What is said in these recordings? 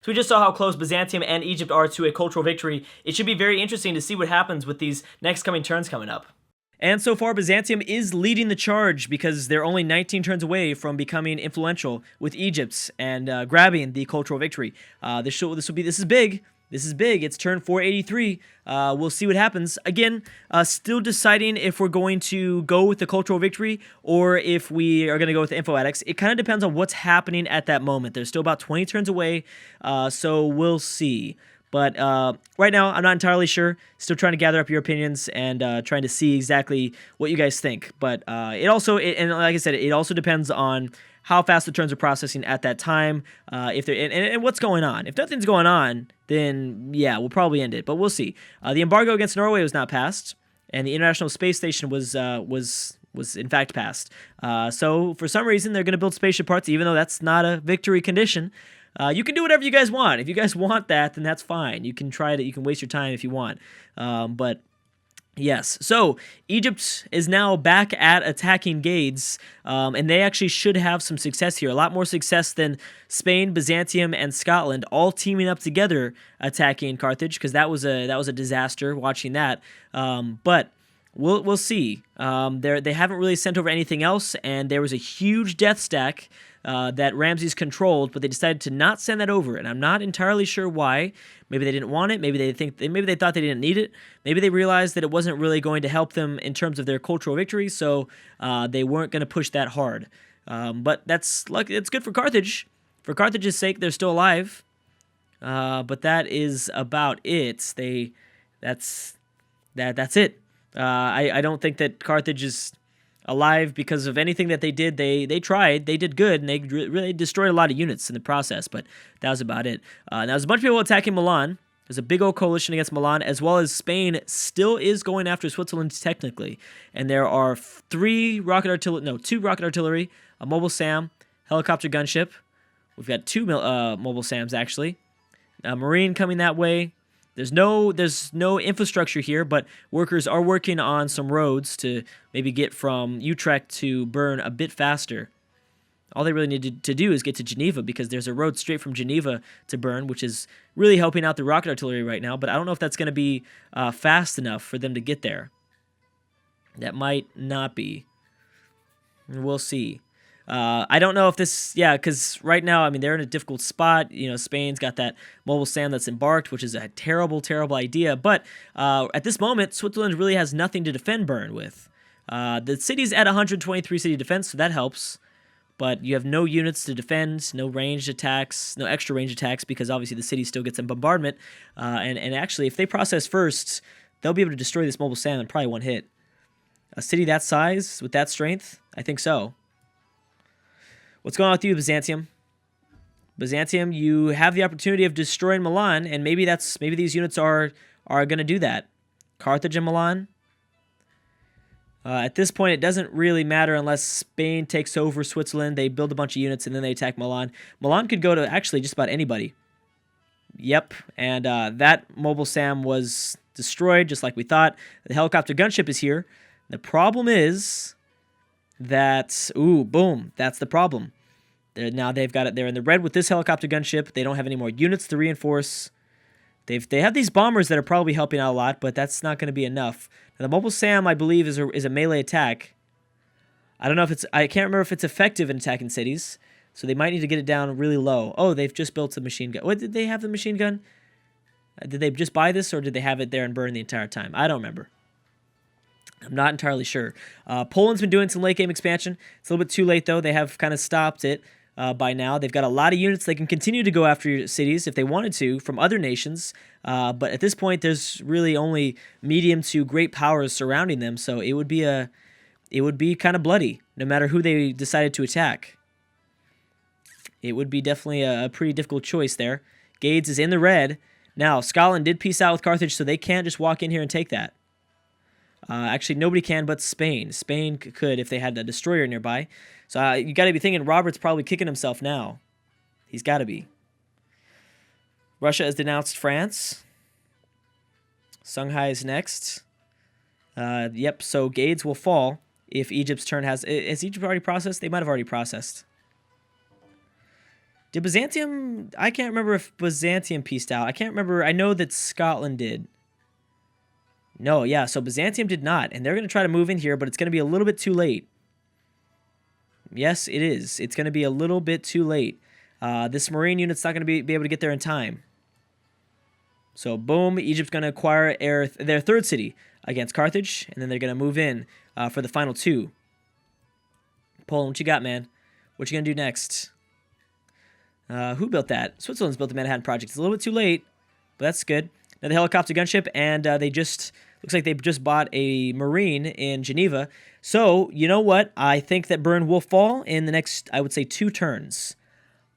So we just saw how close Byzantium and Egypt are to a cultural victory. It should be very interesting to see what happens with these next coming turns coming up. And so far, Byzantium is leading the charge because they're only 19 turns away from becoming influential with Egypt and grabbing the cultural victory. This is big. This is big. It's turn 483. We'll see what happens. Again, still deciding if we're going to go with the cultural victory or if we are going to go with the info addicts. It kind of depends on what's happening at that moment. They're still about 20 turns away, so we'll see. But right now, I'm not entirely sure. Still trying to gather up your opinions and trying to see exactly what you guys think. But and like I said, it also depends on how fast the turns are processing at that time. If they're and what's going on. If nothing's going on, then yeah, we'll probably end it. But we'll see. The embargo against Norway was not passed, and the International Space Station was in fact passed. So for some reason, they're going to build spaceship parts, even though that's not a victory condition. You can do whatever you guys want. If you guys want that, then that's fine. You can try it. You can waste your time if you want. But yes, so Egypt is now back at attacking Gades, and they actually should have some success here. A lot more success than Spain, Byzantium, and Scotland all teaming up together attacking Carthage, because that was a disaster watching that. But we'll see. They haven't really sent over anything else, and there was a huge death stack that Ramses controlled, but they decided to not send that over, and I'm not entirely sure why. Maybe they didn't want it. Maybe they thought they didn't need it. Maybe they realized that it wasn't really going to help them in terms of their cultural victory, so they weren't going to push that hard. But it's good for Carthage. For Carthage's sake, they're still alive. But that is about it. That's it. I don't think that Carthage is alive because of anything that they did. They tried, they did good, and they really destroyed a lot of units in the process, but that was about it. Now there's a bunch of people attacking Milan. There's a big old coalition against Milan, as well as Spain still is going after Switzerland technically, and there are two rocket artillery, a mobile SAM, helicopter gunship. We've got two mobile SAMs actually, a marine coming that way. There's no infrastructure here, but workers are working on some roads to maybe get from Utrecht to Bern a bit faster. All they really need to do is get to Geneva, because there's a road straight from Geneva to Bern, which is really helping out the rocket artillery right now, but I don't know if that's going to be fast enough for them to get there. That might not be. We'll see. I don't know if this, because right now, I mean, they're in a difficult spot. You know, Spain's got that mobile SAM that's embarked, which is a terrible, terrible idea. But at this moment, Switzerland really has nothing to defend Bern with. The city's at 123 city defense, so that helps. But you have no units to defend, no ranged attacks, no extra range attacks, because obviously the city still gets some bombardment. And actually, if they process first, they'll be able to destroy this mobile SAM in probably one hit. A city that size, with that strength, I think so. What's going on with you, Byzantium? Byzantium, you have the opportunity of destroying Milan, and maybe these units are going to do that. Carthage and Milan. At this point, it doesn't really matter unless Spain takes over Switzerland. They build a bunch of units, and then they attack Milan. Milan could go to actually just about anybody. Yep, and that mobile SAM was destroyed, just like we thought. The helicopter gunship is here. The problem is that, boom, that's the problem. Now they've got it. They're in the red with this helicopter gunship. They don't have any more units to reinforce. They have these bombers that are probably helping out a lot, but that's not going to be enough. Now, the mobile SAM, I believe, is a melee attack. I don't know if I can't remember if it's effective in attacking cities, so they might need to get it down really low. Oh, they've just built a machine gun. What, did they have the machine gun? Did they just buy this, or did they have it there and burn the entire time? I don't remember. I'm not entirely sure. Poland's been doing some late game expansion. It's a little bit too late, though. They have kind of stopped it by now. They've got a lot of units. They can continue to go after cities if they wanted to from other nations. But at this point, there's really only medium to great powers surrounding them. So it would be kind of bloody, no matter who they decided to attack. It would be definitely a pretty difficult choice there. Gades is in the red. Now, Scotland did peace out with Carthage, so they can't just walk in here and take that. Actually, nobody can but Spain. Spain could if they had a destroyer nearby. So you got to be thinking Robert's probably kicking himself now. He's got to be. Russia has denounced France. Songhai is next. Yep, so Gades will fall if Egypt's turn has... Has Egypt already processed? They might have already processed. Did Byzantium... I can't remember if Byzantium pieced out. I can't remember. I know that Scotland did. No, yeah, so Byzantium did not. And they're going to try to move in here, but it's going to be a little bit too late. Yes, it is. It's going to be a little bit too late. This Marine unit's not going to be able to get there in time. So, boom, Egypt's going to acquire their third city against Carthage, and then they're going to move in for the final two. Poland, what you got, man? What you going to do next? Who built that? Switzerland's built the Manhattan Project. It's a little bit too late, but that's good. Now the helicopter gunship, and they just... Looks like they just bought a Marine in Geneva. So, you know what? I think that Bern will fall in the next, I would say, 2 turns.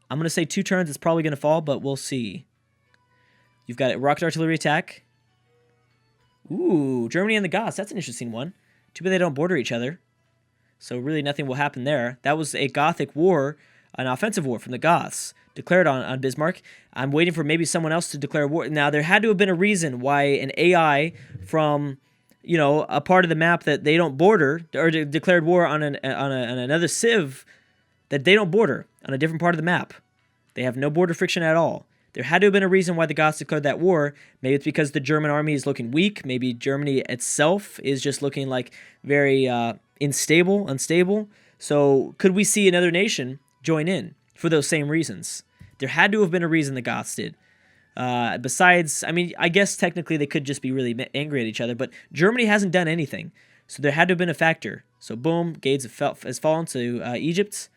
I'm going to say 2 turns. It's probably going to fall, but we'll see. You've got a rocket artillery attack. Ooh, Germany and the Goths. That's an interesting one. Too bad they don't border each other. So really nothing will happen there. That was a Gothic war, an offensive war from the Goths, declared on Bismarck. I'm waiting for maybe someone else to declare war. Now, there had to have been a reason why an AI from, you know, a part of the map that they don't border, or declared war on another civ that they don't border on a different part of the map. They have no border friction at all. There had to have been a reason why the Goths declared that war. Maybe it's because the German army is looking weak. Maybe Germany itself is just looking like very unstable. So could we see another nation join in for those same reasons? There had to have been a reason the Goths did. Besides, I mean, I guess technically they could just be really angry at each other, but Germany hasn't done anything. So there had to have been a factor. So boom, Gades has fallen to Egypt.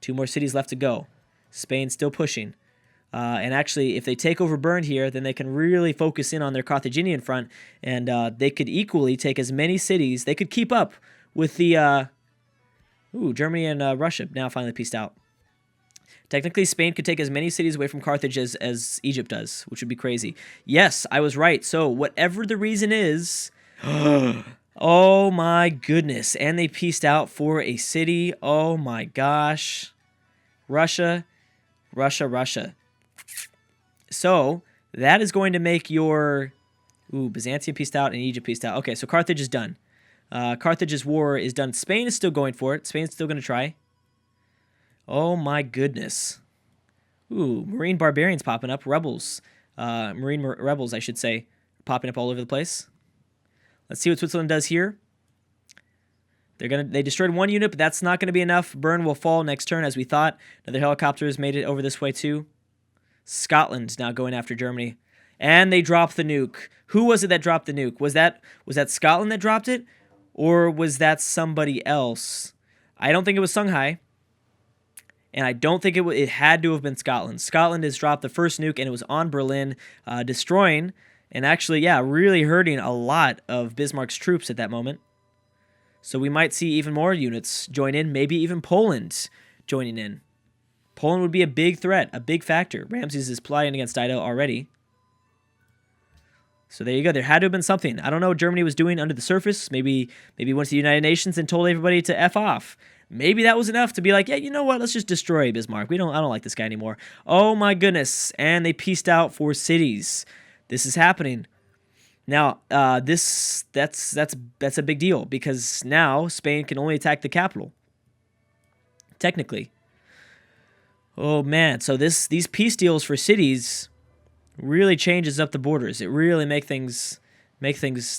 2 more cities left to go. Spain's still pushing. And actually, if they take over Bern here, then they can really focus in on their Carthaginian front, and they could equally take as many cities. They could keep up with the... Germany and Russia now finally pieced out. Technically, Spain could take as many cities away from Carthage as Egypt does, which would be crazy. Yes, I was right. So, whatever the reason is... oh my goodness. And they pieced out for a city. Oh my gosh. Russia. So, that is going to make your... Byzantium pieced out and Egypt pieced out. Okay, so Carthage is done. Carthage's war is done. Spain is still going for it. Spain's still going to try. Oh my goodness. Marine barbarians popping up. Rebels. Marine rebels, I should say. Popping up all over the place. Let's see what Switzerland does here. They destroyed 1 unit, but that's not going to be enough. Bern will fall next turn, as we thought. Another helicopters made it over this way, too. Scotland now going after Germany. And they dropped the nuke. Who was it that dropped the nuke? Was that Scotland that dropped it? Or was that somebody else? I don't think it was Songhai. And I don't think it had to have been Scotland. Scotland has dropped the first nuke, and it was on Berlin, destroying and actually, really hurting a lot of Bismarck's troops at that moment. So we might see even more units join in, maybe even Poland joining in. Poland would be a big threat, a big factor. Ramses is plotting against Dido already. So there you go. There had to have been something. I don't know what Germany was doing under the surface. Maybe went to the United Nations and told everybody to F off. Maybe that was enough to be like, yeah, you know what? Let's just destroy Bismarck. I don't like this guy anymore. Oh my goodness. And they pieced out 4 cities. This is happening. Now, that's a big deal because now Spain can only attack the capital. Technically. Oh man, so these peace deals for cities really changes up the borders. It really make things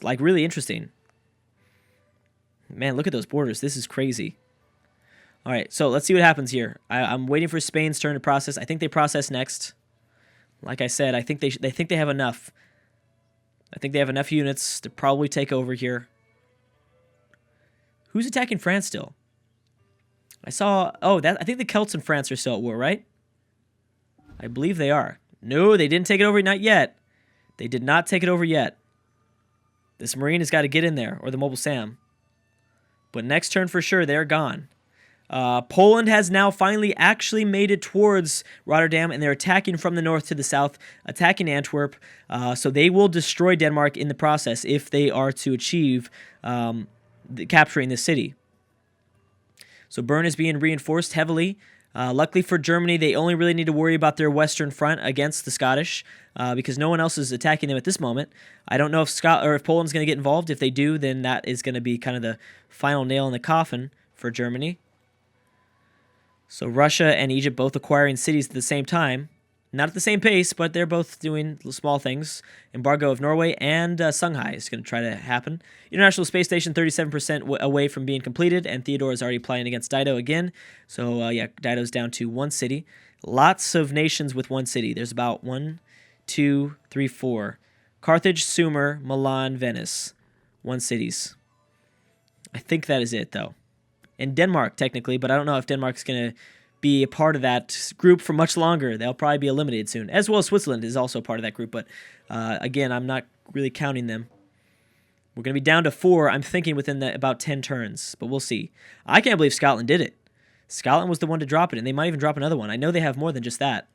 like really interesting. Man, look at those borders. This is crazy. All right, so let's see what happens here. I'm waiting for Spain's turn to process. I think they process next. Like I said, I think they think they have enough. I think they have enough units to probably take over here. Who's attacking France still? I think the Celts in France are still at war, right? I believe they are. No, they didn't take it over, not yet. They did not take it over yet. This Marine has got to get in there, or the Mobile Sam. But next turn for sure, they're gone. Poland has now finally actually made it towards Rotterdam, and they're attacking from the north to the south, attacking Antwerp. So they will destroy Denmark in the process if they are to achieve capturing the city. So Bern is being reinforced heavily. Luckily for Germany, they only really need to worry about their western front against the Scottish because no one else is attacking them at this moment. I don't know if Poland's going to get involved. If they do, then that is going to be kind of the final nail in the coffin for Germany. So Russia and Egypt both acquiring cities at the same time. Not at the same pace, but they're both doing small things. Embargo of Norway and Songhai is going to try to happen. International Space Station 37% away from being completed, and Theodore is already playing against Dido again. So yeah, Dido's down to 1 city. Lots of nations with 1 city. There's about 1, 2, 3, 4. Carthage, Sumer, Milan, Venice. 1 cities. I think that is it, though. And Denmark, technically, but I don't know if Denmark's going to be a part of that group for much longer. They'll probably be eliminated soon, as well as Switzerland is also part of that group, but again, I'm not really counting them. We're going to be down to 4, I'm thinking, within about 10 turns, but we'll see. I can't believe Scotland did it. Scotland was the one to drop it, and they might even drop another one. I know they have more than just that.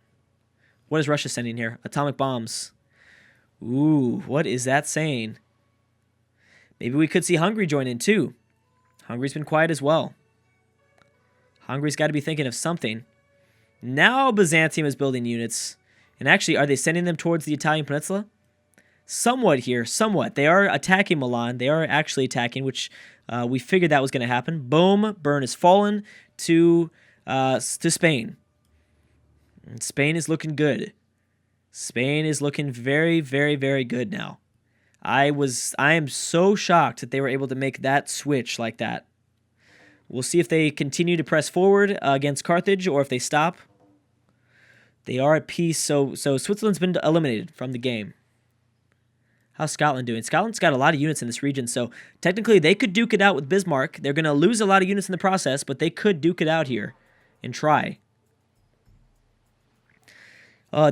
What is Russia sending here? Atomic bombs. Ooh, what is that saying? Maybe we could see Hungary join in, too. Hungary's been quiet as well. Hungary's got to be thinking of something. Now Byzantium is building units. And actually, are they sending them towards the Italian peninsula? Somewhat here, somewhat. They are attacking Milan. They are actually attacking, which we figured that was going to happen. Boom, Bern has fallen to Spain. And Spain is looking good. Spain is looking very, very, very good now. I am so shocked that they were able to make that switch like that. We'll see if they continue to press forward against Carthage or if they stop. They are at peace, so Switzerland's been eliminated from the game. How's Scotland doing? Scotland's got a lot of units in this region, so technically they could duke it out with Bismarck. They're going to lose a lot of units in the process, but they could duke it out here and try.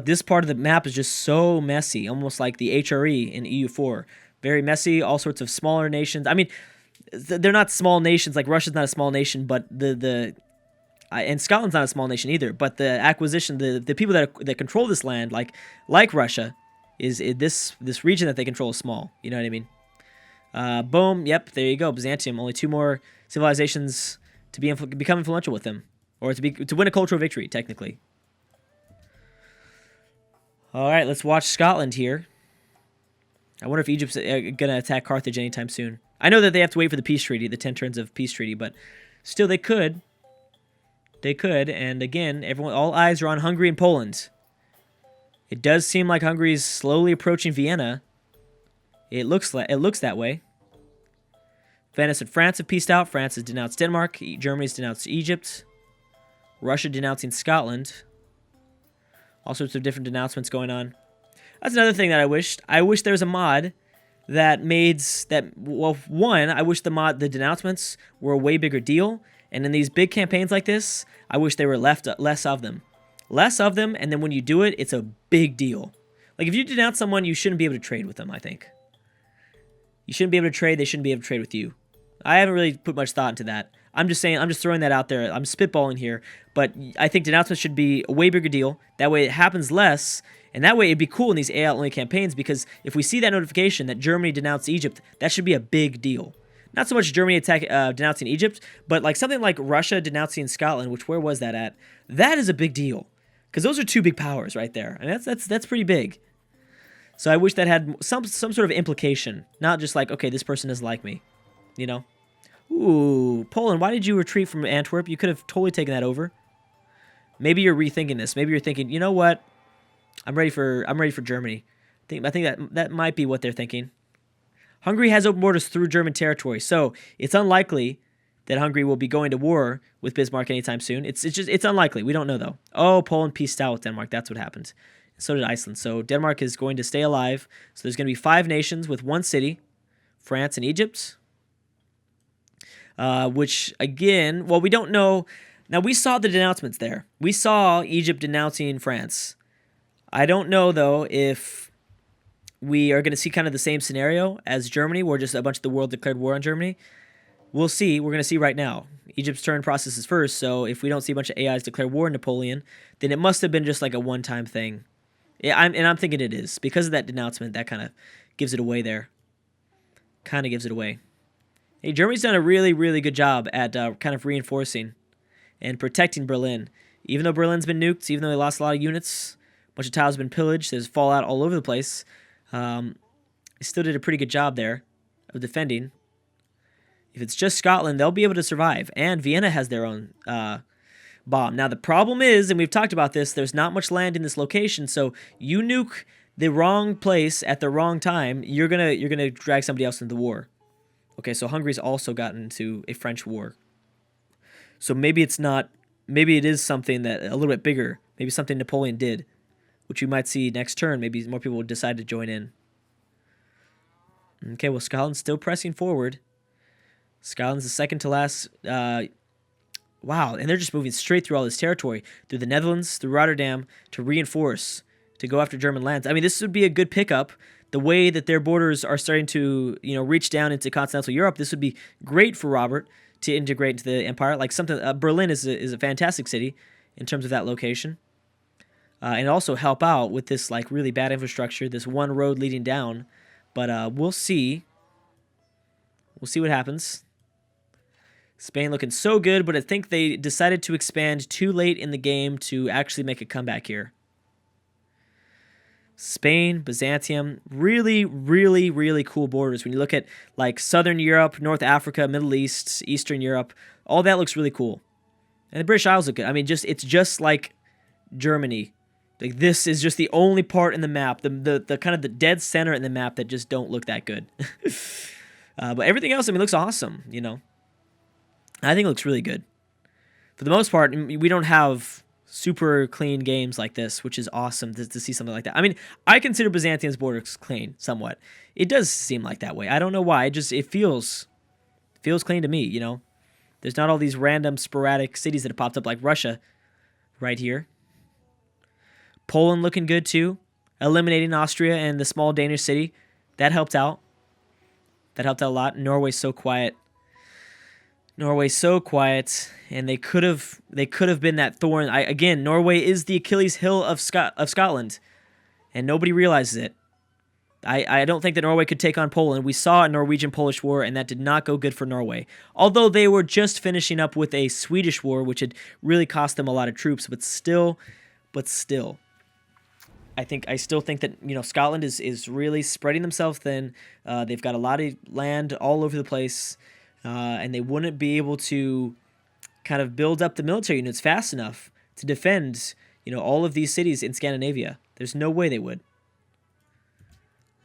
This part of the map is just so messy, almost like the HRE in EU4. Very messy, all sorts of smaller nations. I mean, they're not small nations. Like Russia's not a small nation, but and Scotland's not a small nation either. But the acquisition, the people that control this land, like Russia, is this region that they control is small. You know what I mean? Boom. Yep. There you go. Byzantium. Only 2 more civilizations to become influential with them, or to win a cultural victory, technically. All right. Let's watch Scotland here. I wonder if Egypt's going to attack Carthage anytime soon. I know that they have to wait for the peace treaty, the 10 turns of peace treaty, but still they could. They could, and again, all eyes are on Hungary and Poland. It does seem like Hungary is slowly approaching Vienna. It looks that way. Venice and France have peaced out. France has denounced Denmark. Germany's denounced Egypt. Russia denouncing Scotland. All sorts of different denouncements going on. That's another thing that I wished. I wish there was a mod that made well, one, I wish the denouncements were a way bigger deal, and in these big campaigns like this, I wish there were less of them. Less of them, and then when you do it, it's a big deal. Like, if you denounce someone, you shouldn't be able to trade with them, I think. You shouldn't be able to trade, they shouldn't be able to trade with you. I haven't really put much thought into that. I'm just saying, I'm just throwing that out there. I'm spitballing here, but I think denouncements should be a way bigger deal. That way it happens less, and that way it'd be cool in these AI-only campaigns, because if we see that notification that Germany denounced Egypt, that should be a big deal. Not so much Germany denouncing Egypt, but like something like Russia denouncing Scotland, which, where was that at? That is a big deal, because those are 2 big powers right there. I mean, that's pretty big. So I wish that had some sort of implication, not just like, okay, this person doesn't like me, you know? Ooh, Poland, why did you retreat from Antwerp? You could have totally taken that over. Maybe you're rethinking this. Maybe you're thinking, you know what? I'm ready for Germany. I think that might be what they're thinking. Hungary has open borders through German territory, so it's unlikely that Hungary will be going to war with Bismarck anytime soon. It's unlikely. We don't know though. Oh, Poland peaced out with Denmark. That's what happened. So did Iceland. So Denmark is going to stay alive. So there's going to be 5 nations with 1 city, France and Egypt. Which, again, well, we don't know. Now, we saw the denouncements there. We saw Egypt denouncing France. I don't know, though, if we are going to see kind of the same scenario as Germany, where just a bunch of the world declared war on Germany. We'll see. We're going to see right now. Egypt's turn processes first, so if we don't see a bunch of AIs declare war on Napoleon, then it must have been just like a one-time thing. Yeah, I'm thinking it is. Because of that denouncement, that kind of gives it away there. Kind of gives it away. Hey, Germany's done a really, really good job at kind of reinforcing and protecting Berlin. Even though Berlin's been nuked, even though they lost a lot of units, a bunch of tiles have been pillaged, there's fallout all over the place, they still did a pretty good job there of defending. If it's just Scotland, they'll be able to survive. And Vienna has their own bomb. Now, the problem is, and we've talked about this, there's not much land in this location, so you nuke the wrong place at the wrong time, you're gonna drag somebody else into the war. Okay, so Hungary's also gotten into a French war. So maybe it's not, maybe it is something that a little bit bigger, maybe something Napoleon did, which you might see next turn. Maybe more people will decide to join in. Okay, well, Scotland's still pressing forward. Scotland's the second to last. Wow, and they're just moving straight through all this territory, through the Netherlands, through Rotterdam, to reinforce, to go after German lands. I mean, this would be a good pickup. The way that their borders are starting to, reach down into continental Europe, this would be great for Robert to integrate into the empire. Like something, Berlin is a fantastic city in terms of that location, and also help out with this like really bad infrastructure, this one road leading down. But we'll see. We'll see what happens. Spain looking so good, but I think they decided to expand too late in the game to actually make a comeback here. Spain, Byzantium, really, really, really cool borders. When you look at like Southern Europe, North Africa, Middle East, Eastern Europe, all that looks really cool. And the British Isles look good. I mean, it's just like Germany. Like this is just the only part in the map, the kind of the dead center in the map that just don't look that good. But everything else, I mean, looks awesome. I think it looks really good. For the most part, we don't have super clean games like this, which is awesome to see something like that. I mean, I consider Byzantium's borders clean somewhat. It does seem like that way. I don't know why. It feels clean to me. There's not all these random sporadic cities that have popped up like Russia right here. Poland looking good too, eliminating Austria and the small Danish city. That helped out. That helped out a lot. Norway's so quiet. And they could have been that thorn. Again, Norway is the Achilles heel of Scotland, and nobody realizes it. I don't think that Norway could take on Poland. We saw a Norwegian-Polish war, and that did not go good for Norway. Although they were just finishing up with a Swedish war, which had really cost them a lot of troops, but still. I still think that Scotland is really spreading themselves thin. They've got a lot of land all over the place, and they wouldn't be able to kind of build up the military units fast enough to defend all of these cities in Scandinavia. There's no way they would.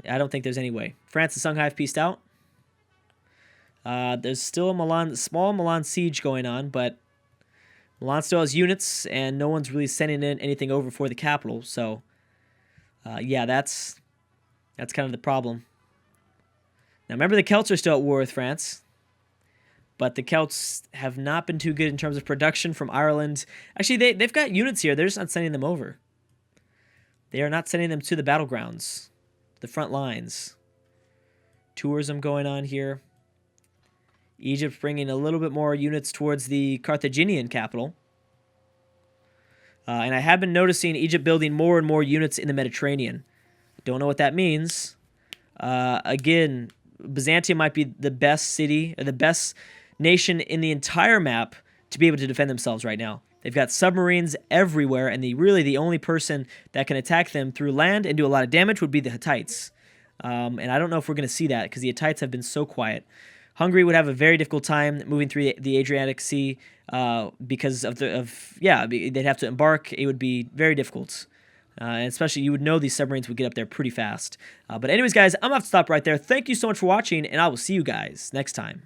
I don't think there's any way. France and Shanghai have peaced out. There's still a small Milan siege going on, but Milan still has units, and no one's really sending in anything over for the capital. So, yeah, that's kind of the problem. Now, remember, the Celts are still at war with France, but the Celts have not been too good in terms of production from Ireland. Actually, they've got units here. They're just not sending them over. They are not sending them to the battlegrounds, the front lines. Tourism going on here. Egypt bringing a little bit more units towards the Carthaginian capital. And I have been noticing Egypt building more and more units in the Mediterranean. Don't know what that means. Again, Byzantium might be the best city, or the best nation in the entire map to be able to defend themselves right now. They've got submarines everywhere, and the only person that can attack them through land and do a lot of damage would be the Hittites. And I don't know if we're going to see that because the Hittites have been so quiet. Hungary would have a very difficult time moving through the Adriatic Sea because they'd have to embark. It would be very difficult. And especially, you would know these submarines would get up there pretty fast. But anyways, guys, I'm going to have to stop right there. Thank you so much for watching, and I will see you guys next time.